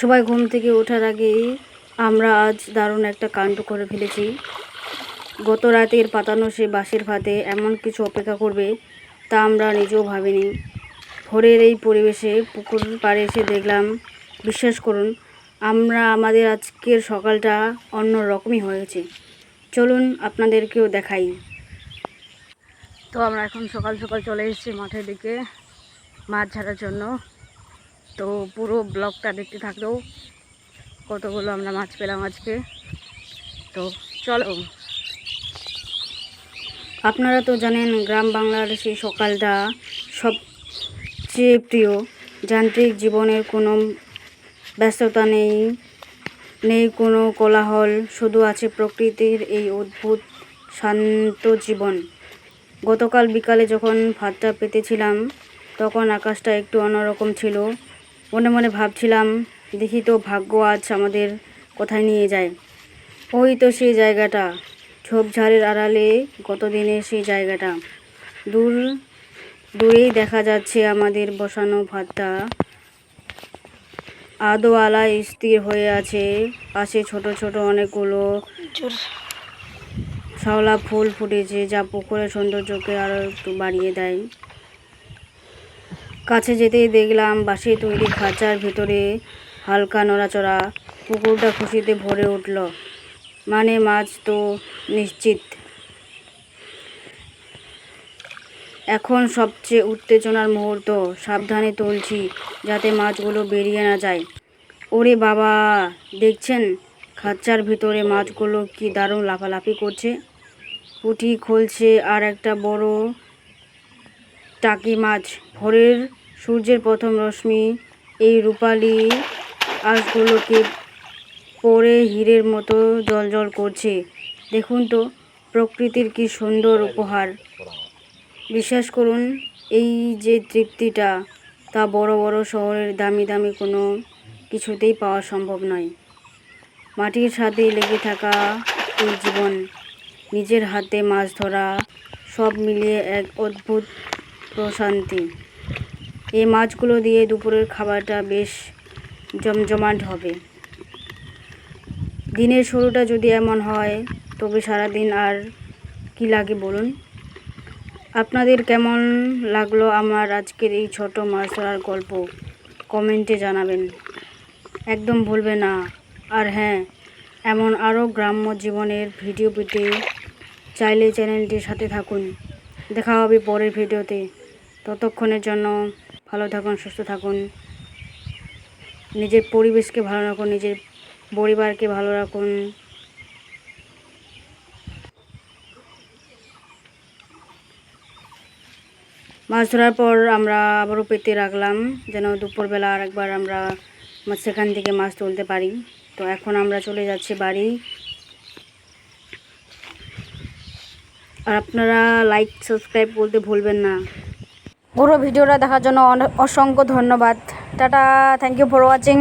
সবাই ঘুম থেকে ওঠার আগেই আমরা আজ দারুণ একটা কাণ্ড করে ফেলেছি। গত রাতের পাতানো সে বাঁশের ফাঁদে এমন কিছু অপেক্ষা করবে তা আমরা নিজেও ভাবিনি। ভোরের এই পরিবেশে পুকুর পাড়ে এসে দেখলাম, বিশ্বাস করুন আমাদের আজকের সকালটা অন্য রকমই হয়েছে। চলুন আপনাদেরকেও দেখাই। তো আমরা এখন সকাল সকাল চলে এসেছি মাঠের দিকে মাছ ছাড়ার জন্য। তো পুরো ব্লগটা দেখতে থাকলেও কতগুলো আমরা মাছ পেলাম আজকে। তো চলো, আপনারা তো জানেন গ্রাম বাংলার সেই সকালটা সবচেয়ে প্রিয়। যান্ত্রিক জীবনের কোনো ব্যস্ততা নেই কোনো কোলাহল, শুধু আছে প্রকৃতির এই অদ্ভুত শান্ত জীবন। গতকাল বিকালে যখন ভাতটা পেতেছিলাম তখন আকাশটা একটু অন্যরকম ছিল। মনে মনে ভাবছিলাম, দেখি তো ভাগ্য আজ আমাদের কোথায় নিয়ে যায়। ওই তো সেই জায়গাটা, ঝোপঝাড়ের আড়ালে গতদিনের সেই জায়গাটা। দূরেই দেখা যাচ্ছে আমাদের বসানো ভাতটা আদোয়ালা স্থির হয়ে আছে। পাশে ছোট ছোট অনেকগুলো শাওলা ফুল ফুটেছে, যা পুকুরের সৌন্দর্যকে আরও একটু বাড়িয়ে দেয়। কাছে যেতেই দেখলাম বাঁশে তৈরি খাঁচার ভেতরে হালকা নড়াচড়া। পুকুরটা খুশিতে ভরে উঠল, মানে মাছ তো নিশ্চিত। এখন সবচেয়ে উত্তেজনার মুহূর্ত, সাবধানে তুলছি যাতে মাছগুলো বেরিয়ে না যায়। ওরে বাবা, দেখছেন খাঁচার ভিতরে মাছগুলো কি দারুণ লাফালাফি করছে। পুঁটি খুলছে আর একটা বড় টাকি মাছ। ভোরের সূর্যের প্রথম রশ্মি এই রূপালি আঁশগুলোকে পরে হীরের মতো জ্বলজ্বল করছে। দেখুন তো প্রকৃতির কি সুন্দর উপহার। বিশ্বাস করুন, এই যে তৃপ্তিটা, তা বড় বড় শহরের দামি দামি কোনো কিছুতেই পাওয়া সম্ভব নয়। মাটির সাথে লেগে থাকা এই জীবন, নিজের হাতে মাছ ধরা, সব মিলিয়ে এক অদ্ভুত প্রশান্তি। এই মাছগুলো দিয়ে দুপুরের খাবারটা বেশ জমজমাট হবে। দিনের শুরুটা যদি এমন হয় তবে সারাদিন আর কি লাগে বলুন। আপনাদের কেমন লাগলো আমার আজকের এই ছোট মাছ ধরার গল্প, কমেন্টে জানাবেন। একদম ভুলবে না। আর হ্যাঁ, এমন আরও গ্রাম্য জীবনের ভিডিও পেতে চাইলে চ্যানেলটির সাথে থাকুন। দেখা হবে পরের ভিডিওতে। ততক্ষণের জন্য ভালো থাকুন, সুস্থ থাকুন, নিজের পরিবেশকে ভালো রাখুন, নিজের পরিবারকে ভালো রাখুন। মাছ ধরার পর আমরা আবারও পেতে রাখলাম, যেন দুপুরবেলা আরেকবার আমরা সেখান থেকে মাছ তুলতে পারি। তো এখন আমরা চলে যাচ্ছি বাড়ি। আর আপনারা লাইক সাবস্ক্রাইব করতে ভুলবেন না। পুরো ভিডিওটা দেখার জন্য অসংখ্য ধন্যবাদ। Tata, thank you for watching.